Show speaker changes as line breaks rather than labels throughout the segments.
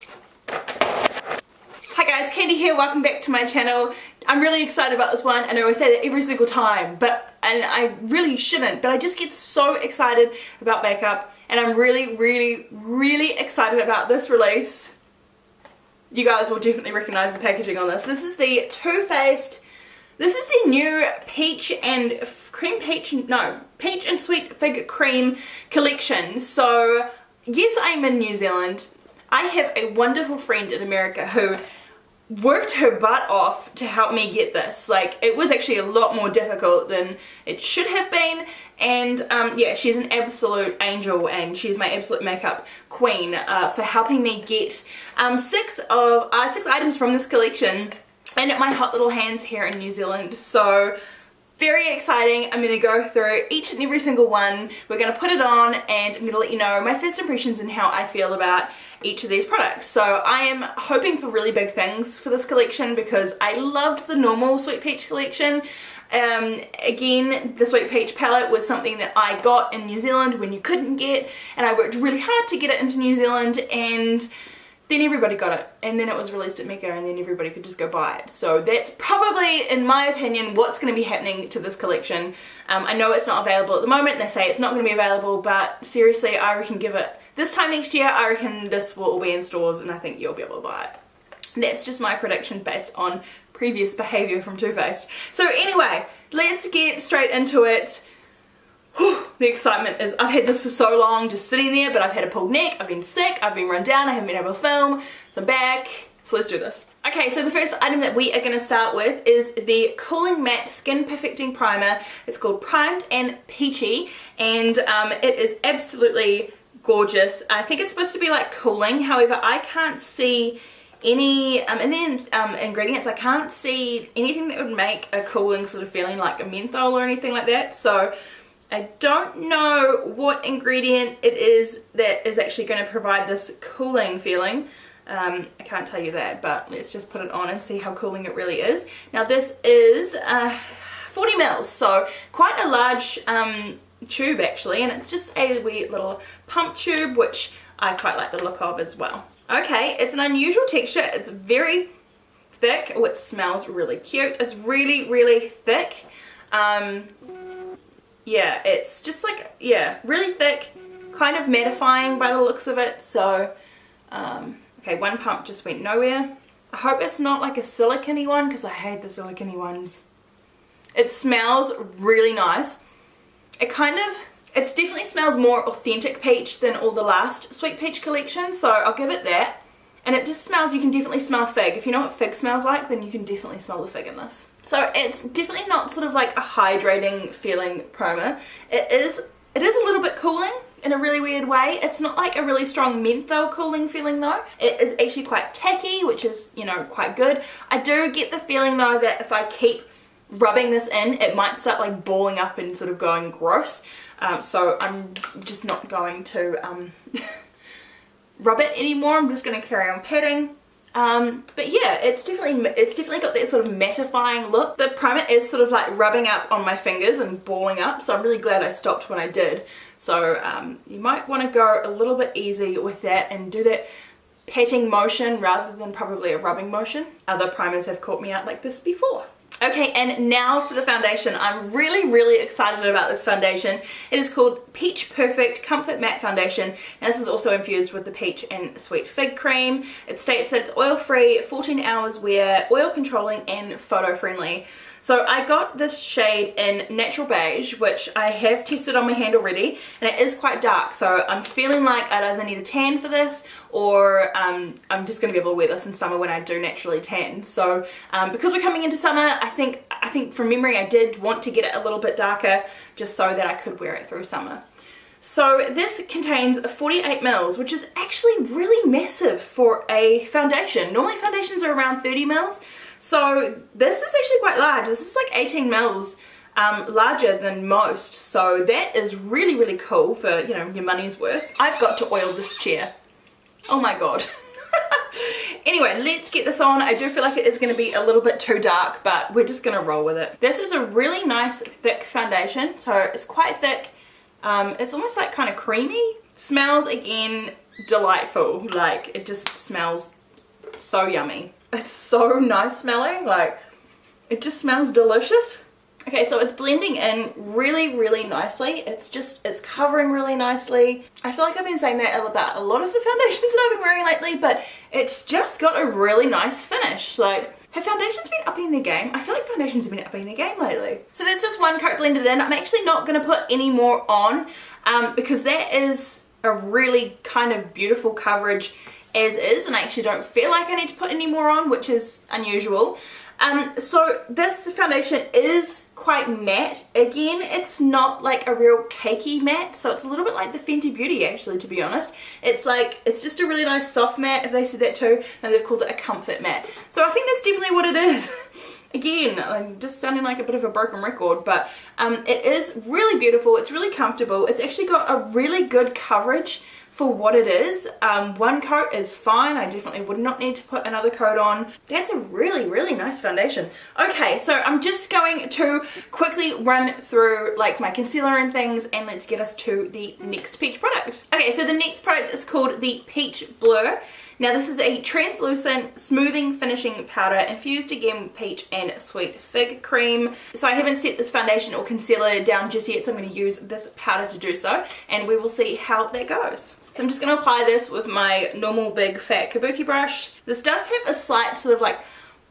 Hi guys, Candy here, welcome back to my channel. I'm really excited about this one. I know I say that every single time, and I really shouldn't, but I just get so excited about makeup, and I'm really excited about this release. You guys will definitely recognize the packaging on this. This is the Too Faced, this is the new Peach and Sweet Fig Cream collection. So yes, I'm in New Zealand. I have a wonderful friend in America who worked her butt off to help me get this. Like, it was actually a lot more difficult than it should have been, and yeah, she's an absolute angel and she's my absolute makeup queen for helping me get six items from this collection and my hot little hands here in New Zealand. So very exciting. I'm going to go through each and every single one. We're going to put it on and I'm going to let you know my first impressions and how I feel about each of these products. So I am hoping for really big things for this collection because I loved the normal Sweet Peach collection. Again, the Sweet Peach palette was something that I got in New Zealand when you couldn't get, and I worked really hard to get it into New Zealand, and then everybody got it, and then it was released at Mecca, and then everybody could just go buy it. So that's probably, in my opinion, what's going to be happening to this collection. I know it's not available at the moment, and they say it's not going to be available, but seriously, I reckon give it this time next year, I reckon this will all be in stores, and I think you'll be able to buy it. That's just my prediction based on previous behaviour from Too Faced. So anyway, let's get straight into it. Whew, the excitement is, I've had this for so long just sitting there, but I've had a pulled neck, I've been sick, I've been run down, I haven't been able to film, so I'm back. So let's do this. Okay, so the first item that we are going to start with is the Cooling Matte Skin Perfecting Primer. It's called Primed and Peachy, and it is absolutely gorgeous. I think it's supposed to be like cooling, however I can't see any, and then ingredients, I can't see anything that would make a cooling sort of feeling like a menthol or anything like that. So I don't know what ingredient it is that is actually going to provide this cooling feeling. I can't tell you that, but let's just put it on and see how cooling it really is. Now this is 40 mils, so quite a large tube actually, and it's just a wee little pump tube, which I quite like the look of as well. Okay, it's an unusual texture, it's very thick. Oh, it smells really cute. It's really thick. Yeah, it's just like, yeah, really thick, kind of mattifying by the looks of it. So, okay, one pump just went nowhere. I hope it's not like a silicone-y one, because I hate the silicone-y ones. It smells really nice. It definitely smells more authentic peach than all the last Sweet Peach collection, so I'll give it that. And it just smells, you can definitely smell fig. If you know what fig smells like, then you can definitely smell the fig in this. So it's definitely not sort of like a hydrating feeling primer. It is a little bit cooling in a really weird way. It's not like a really strong menthol cooling feeling though. It is actually quite tacky, which is, you know, quite good. I do get the feeling though that if I keep rubbing this in, it might start like balling up and sort of going gross. So I'm just not going to rub it anymore. I'm just going to carry on patting. But yeah, it's definitely got that sort of mattifying look. The primer is sort of like rubbing up on my fingers and balling up, so I'm really glad I stopped when I did. So you might want to go a little bit easy with that and do that patting motion rather than probably a rubbing motion. Other primers have caught me out like this before. Okay, and now for the foundation. I'm really excited about this foundation. It is called Peach Perfect Comfort Matte Foundation. Now this is also infused with the peach and sweet fig cream. It states that it's oil-free, 14 hours wear, oil controlling and photo friendly. So I got this shade in Natural Beige, which I have tested on my hand already, and it is quite dark, so I'm feeling like I'd either need a tan for this, or I'm just going to be able to wear this in summer when I do naturally tan. So because we're coming into summer, I think from memory I did want to get it a little bit darker, just so that I could wear it through summer. So this contains 48 mils, which is actually really massive for a foundation. Normally foundations are around 30 mils. So this is actually quite large. This is like 18 mils larger than most. So that is really cool for, you know, your money's worth. I've got to oil this chair. Oh my god. Anyway, let's get this on. I do feel like it is going to be a little bit too dark, but we're just going to roll with it. This is a really nice thick foundation. So it's quite thick. It's almost like kind of creamy. Smells, again, delightful. Like, it just smells so yummy. It's so nice smelling, like it just smells delicious. Okay, so it's blending in really, really nicely. It's covering really nicely. I feel like I've been saying that about a lot of the foundations that I've been wearing lately, but it's just got a really nice finish. Like, have foundations been upping their game? I feel like foundations have been upping their game lately. So that's just one coat blended in. I'm actually not going to put any more on because that is a really kind of beautiful coverage as is, and I actually don't feel like I need to put any more on, which is unusual. So this foundation is quite matte. Again, it's not like a real cakey matte, so it's a little bit like the Fenty Beauty actually, to be honest. It's just a really nice soft matte, if they said that too, and they've called it a comfort matte. So I think that's definitely what it is. Again, I'm just sounding like a bit of a broken record, but it is really beautiful. It's really comfortable. It's actually got a really good coverage for what it is. One coat is fine. I definitely would not need to put another coat on. That's a really, really nice foundation. Okay, so I'm just going to quickly run through like my concealer and things, and let's get us to the next Peach product. Okay, so the next product is called the Peach Blur. Now this is a translucent smoothing finishing powder infused again with peach and sweet fig cream. So I haven't set this foundation or concealer down just yet, so I'm going to use this powder to do so, and we will see how that goes. So I'm just going to apply this with my normal big fat kabuki brush. This does have a slight sort of like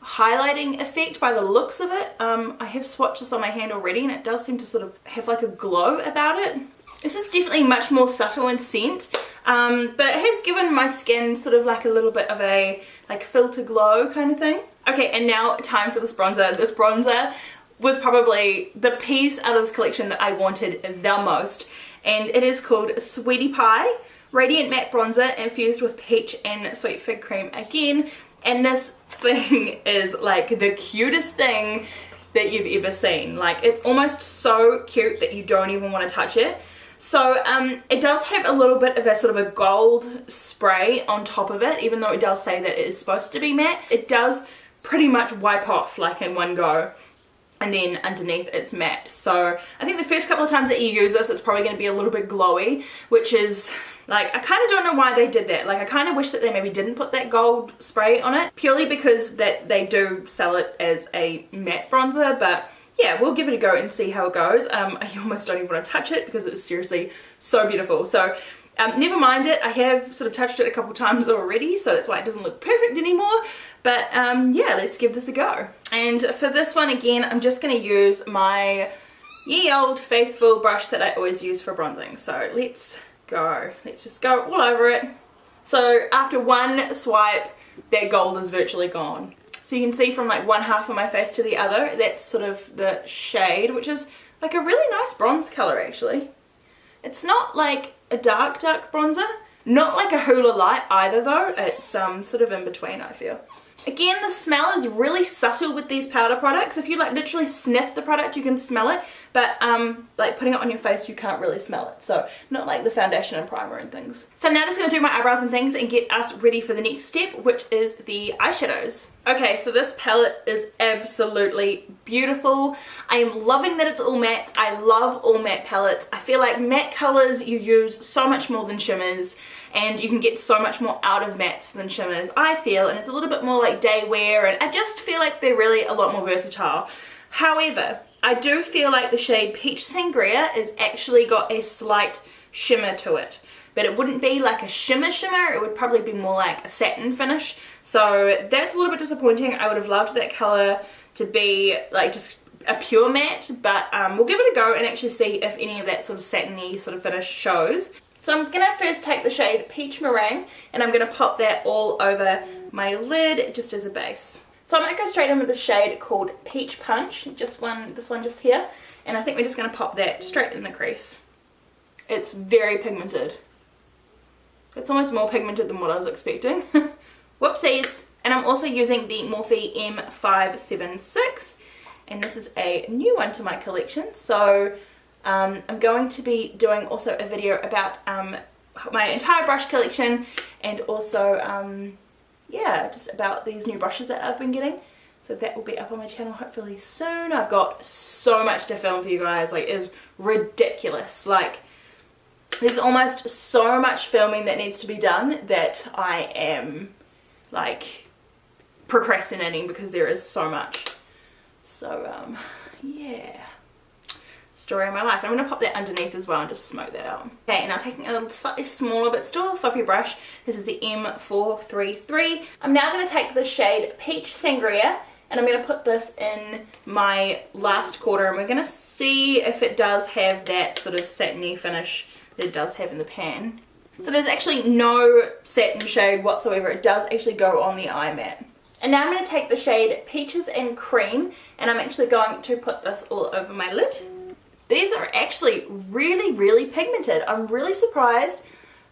highlighting effect by the looks of it. I have swatched this on my hand already, and it does seem to sort of have like a glow about it. This is definitely much more subtle in scent, but it has given my skin sort of like a little bit of a like filter glow kind of thing. Okay, and now time for this bronzer. This bronzer was probably the piece out of this collection that I wanted the most, and it is called Sweetie Pie Radiant Matte Bronzer infused with peach and sweet fig cream again. And this thing is like the cutest thing that you've ever seen. Like, it's almost so cute that you don't even want to touch it. So it does have a little bit of a sort of a gold spray on top of it, even though it does say that it is supposed to be matte. It does pretty much wipe off like in one go, and then underneath it's matte. So I think the first couple of times that you use this, it's probably going to be a little bit glowy, which is like, I kind of don't know why they did that. Like, I kind of wish that they maybe didn't put that gold spray on it, purely because that they do sell it as a matte bronzer. But yeah, we'll give it a go and see how it goes. I almost don't even want to touch it because it's seriously so beautiful. So never mind it. I have sort of touched it a couple times already, so that's why it doesn't look perfect anymore. But yeah, let's give this a go. And for this one, again, I'm just going to use my ye old faithful brush that I always use for bronzing. So let's go. Let's just go all over it. So after one swipe, that gold is virtually gone. So you can see from like one half of my face to the other, that's sort of the shade, which is like a really nice bronze color actually. It's not like a dark bronzer, not like a Hoola Light either though. It's sort of in between, I feel. Again, the smell is really subtle with these powder products. If you like literally sniff the product, you can smell it, but like putting it on your face, you can't really smell it. So not like the foundation and primer and things. So I'm now just going to do my eyebrows and things and get us ready for the next step, which is the eyeshadows. Okay, so this palette is absolutely beautiful. I am loving that it's all matte. I love all matte palettes. I feel like matte colors you use so much more than shimmers, and you can get so much more out of mattes than shimmers, I feel, and it's a little bit more like day wear, and I just feel like they're really a lot more versatile. However, I do feel like the shade Peach Sangria is actually got a slight shimmer to it, but it wouldn't be like a shimmer, it would probably be more like a satin finish. So that's a little bit disappointing. I would have loved that color to be like just a pure matte, but we'll give it a go and actually see if any of that sort of satiny sort of finish shows. So I'm going to first take the shade Peach Meringue, and I'm going to pop that all over my lid just as a base. So I might go straight in with the shade called Peach Punch, this one just here, and I think we're just going to pop that straight in the crease. It's very pigmented. It's almost more pigmented than what I was expecting. Whoopsies! And I'm also using the Morphe M576, and this is a new one to my collection. So I'm going to be doing also a video about my entire brush collection, and also yeah, just about these new brushes that I've been getting. So that will be up on my channel hopefully soon. I've got so much to film for you guys, like it is ridiculous. Like there's almost so much filming that needs to be done that I am like procrastinating because there is so much. So yeah, story of my life. I'm going to pop that underneath as well and just smoke that out. Okay, now taking a slightly smaller but still fluffy brush, this is the M433. I'm now going to take the shade Peach Sangria and I'm going to put this in my last quarter and we're going to see if it does have that sort of satiny finish that it does have in the pan. So there's actually no satin shade whatsoever, it does actually go on the eye mat. And now I'm going to take the shade Peaches and Cream and I'm actually going to put this all over my lid. These are actually really pigmented. I'm really surprised.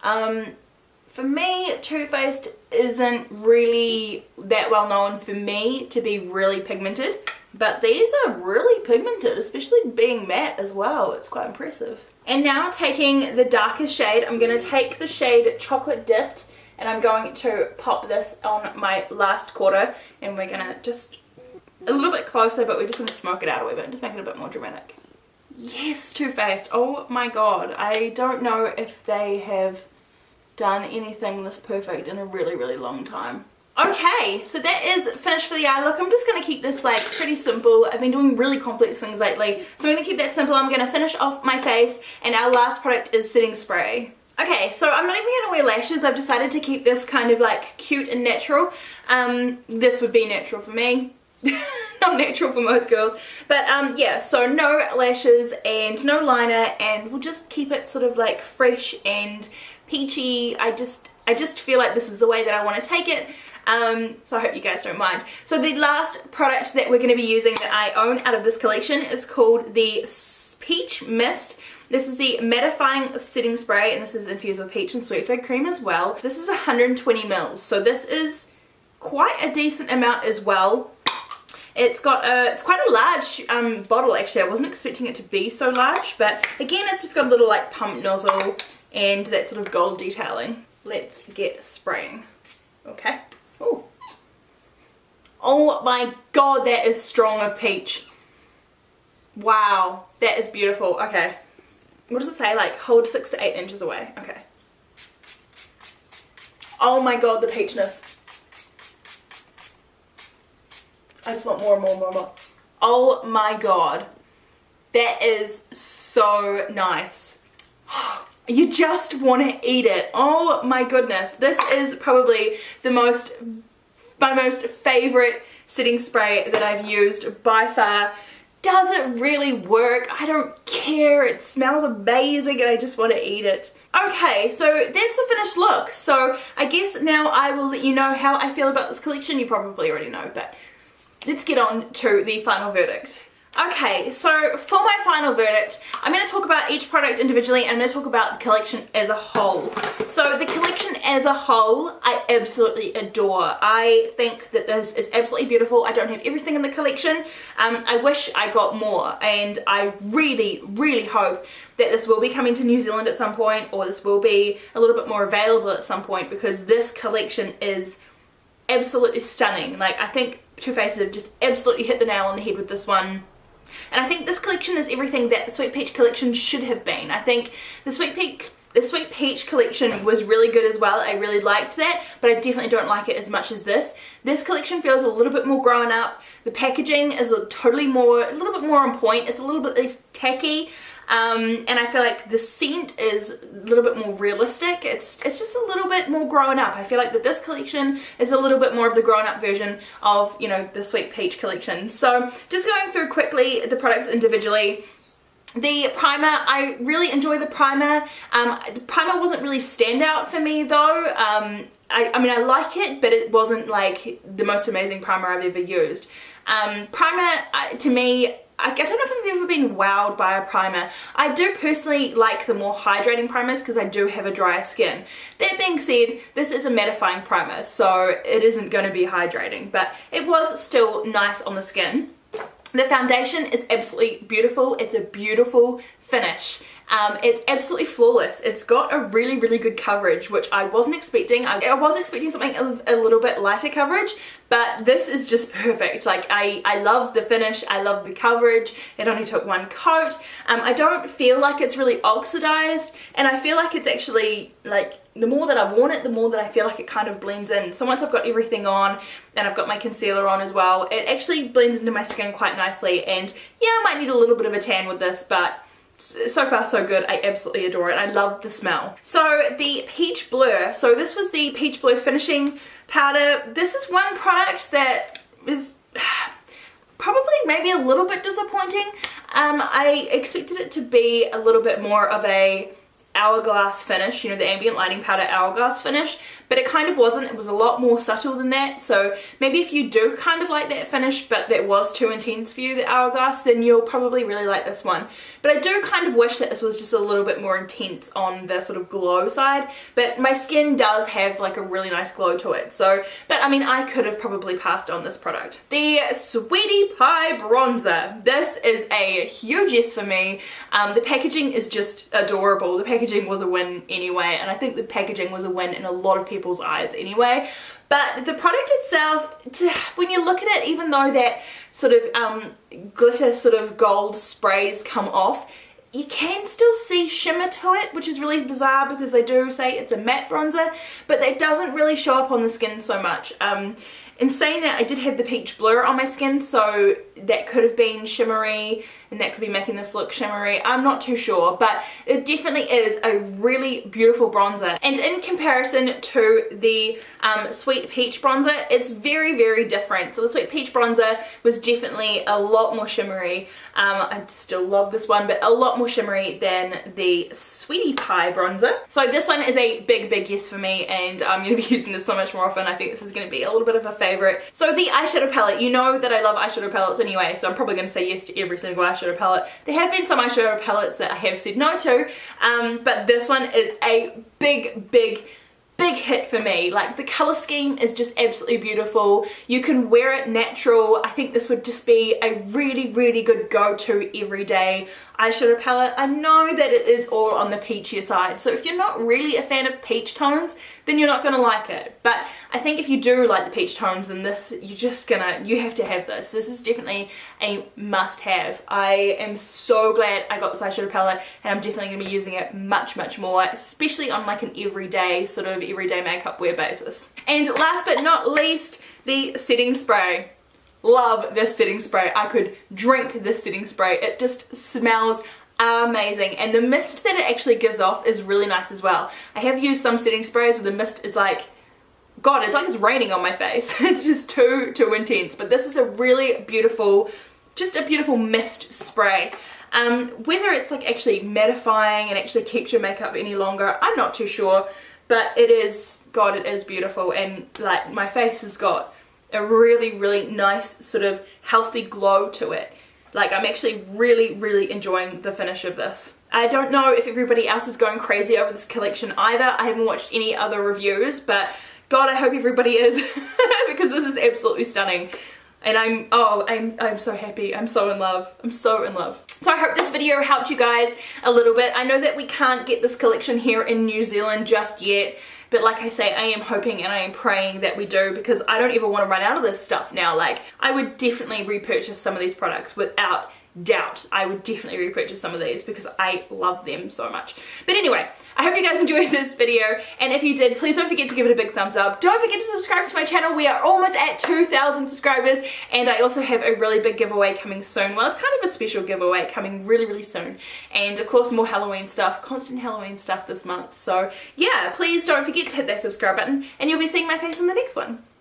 For me, Too Faced isn't really that well known for me to be really pigmented, but these are really pigmented, especially being matte as well. It's quite impressive. And now taking the darkest shade, I'm going to take the shade Chocolate Dipped and I'm going to pop this on my last quarter and we're going to just a little bit closer, but we're just going to smoke it out a wee bit and just make it a bit more dramatic. Yes, Too Faced. Oh my god. I don't know if they have done anything this perfect in a really long time. Okay, so that is finished for the eye look. I'm just going to keep this like pretty simple. I've been doing really complex things lately, so I'm going to keep that simple. I'm going to finish off my face and our last product is setting spray. Okay, so I'm not even going to wear lashes. I've decided to keep this kind of like cute and natural. This would be natural for me. Not natural for most girls, but yeah, so no lashes and no liner and we'll just keep it sort of like fresh and peachy. I just feel like this is the way that I want to take it, so I hope you guys don't mind. So the last product that we're going to be using that I own out of this collection is called the Peach Mist. This is the Mattifying setting spray and this is infused with peach and sweet fig cream as well. This is 120 mils, so this is quite a decent amount as well. It's quite a large bottle actually. I wasn't expecting it to be so large, but again it's just got a little like pump nozzle and that sort of gold detailing. Let's get spraying. Okay. Ooh. Oh my god, that is strong of peach. Wow, that is beautiful. Okay. What does it say? Like hold 6 to 8 inches away. Okay. Oh my god, the peachness. I just want more and more and more and more. Oh my god. That is so nice. You just want to eat it. Oh my goodness. This is probably my most favorite setting spray that I've used by far. Does it really work? I don't care. It smells amazing and I just want to eat it. Okay, so that's the finished look. So I guess now I will let you know how I feel about this collection. You probably already know, but let's get on to the final verdict. Okay, so for my final verdict, I'm going to talk about each product individually and I'm going to talk about the collection as a whole. So the collection as a whole, I absolutely adore. I think that this is absolutely beautiful. I don't have everything in the collection. I wish I got more and I really hope that this will be coming to New Zealand at some point or this will be a little bit more available at some point because this collection is absolutely stunning. Like I think Too Faced have just absolutely hit the nail on the head with this one. And I think this collection is everything that the Sweet Peach collection should have been. I think the Sweet Peach collection was really good as well. I really liked that, but I definitely don't like it as much as this. This collection feels a little bit more grown up. The packaging is a little bit more on point. It's a little bit less tacky. And I feel like the scent is a little bit more realistic. It's just a little bit more grown up. I feel like that this collection is a little bit more of the grown up version of, you know, the Sweet Peach collection. So just going through quickly the products individually. The primer, I really enjoy the primer. The primer wasn't really standout for me though. I mean, I like it, but it wasn't like the most amazing primer I've ever used. Primer, to me, I don't know if I've ever been wowed by a primer. I do personally like the more hydrating primers because I do have a drier skin. That being said, this is a mattifying primer, so it isn't going to be hydrating, but it was still nice on the skin. The foundation is absolutely beautiful. It's a beautiful finish. It's absolutely flawless. It's got a really, really good coverage, which I wasn't expecting. I was expecting something a little bit lighter coverage, but this is just perfect. Like, I love the finish. I love the coverage. It only took one coat. I don't feel like it's really oxidized, and I feel like it's actually, like, the more that I've worn it, the more that I feel like it kind of blends in. So once I've got everything on, and I've got my concealer on as well, it actually blends into my skin quite nicely. And yeah, I might need a little bit of a tan with this, but so far so good. I absolutely adore it. I love the smell. So the Peach Blur. So this was the Peach Blur finishing powder. This is one product that is probably maybe a little bit disappointing. I expected it to be a little bit more of a hourglass finish, you know, the ambient lighting powder hourglass finish, but it kind of wasn't. It was a lot more subtle than that. So maybe if you do kind of like that finish, but that was too intense for you, the hourglass, then you'll probably really like this one. But I do kind of wish that this was just a little bit more intense on the sort of glow side, but my skin does have like a really nice glow to it. So, but I mean, I could have probably passed on this product. The Sweetie Pie Bronzer. This is a huge yes for me. The packaging is just adorable. The packaging was a win anyway, and I think the packaging was a win in a lot of people's eyes anyway. But the product itself, when you look at it, even though that sort of glitter sort of gold sprays come off, you can still see shimmer to it, which is really bizarre because they do say it's a matte bronzer, but that doesn't really show up on the skin so much. In saying that, I did have the Peach Blur on my skin, so that could have been shimmery, and that could be making this look shimmery. I'm not too sure, but it definitely is a really beautiful bronzer. And in comparison to the Sweet Peach bronzer, it's very, very different. So the Sweet Peach bronzer was definitely a lot more shimmery. I still love this one, but a lot more shimmery than the Sweetie Pie bronzer. So this one is a big, big yes for me, and I'm going to be using this so much more often. I think this is going to be a little bit of a favorite. So the eyeshadow palette, you know that I love eyeshadow palettes anyway, so I'm probably going to say yes to every single eyeshadow palette. There have been some eyeshadow palettes that I have said no to, but this one is a big, big, big hit for me. Like, the color scheme is just absolutely beautiful. You can wear it natural. I think this would just be a really, really good go-to everyday eyeshadow palette. I know that it is all on the peachier side, so if you're not really a fan of peach tones, then you're not gonna like it. But I think if you do like the peach tones, then this, you have to have this. This is definitely a must-have. I am so glad I got this eyeshadow palette, and I'm definitely gonna be using it much, much more, especially on like an everyday makeup wear basis. And last but not least, the setting spray. Love this setting spray. I could drink this setting spray. It just smells amazing, and the mist that it actually gives off is really nice as well. I have used some setting sprays where the mist is like, God, it's like it's raining on my face. It's just too intense, but this is a really beautiful, just a beautiful mist spray. Whether it's like actually mattifying and actually keeps your makeup any longer, I'm not too sure, but it is, God, it is beautiful, and like my face has got a really, really nice sort of healthy glow to it. Like, I'm actually really, really enjoying the finish of this. I don't know if everybody else is going crazy over this collection either. I haven't watched any other reviews, but God, I hope everybody is because this is absolutely stunning. And I'm so happy. I'm so in love. I'm so in love. So I hope this video helped you guys a little bit. I know that we can't get this collection here in New Zealand just yet, but like I say, I am hoping and I am praying that we do, because I don't ever want to run out of this stuff now. Like, I would definitely repurchase some of these products without doubt. I would definitely repurchase some of these because I love them so much. But anyway, I hope you guys enjoyed this video, and if you did, please don't forget to give it a big thumbs up. Don't forget to subscribe to my channel. We are almost at 2,000 subscribers, and I also have a really big giveaway coming soon. Well, it's kind of a special giveaway coming really, really soon, and of course more Halloween stuff, constant Halloween stuff this month. So yeah, please don't forget to hit that subscribe button, and you'll be seeing my face in the next one.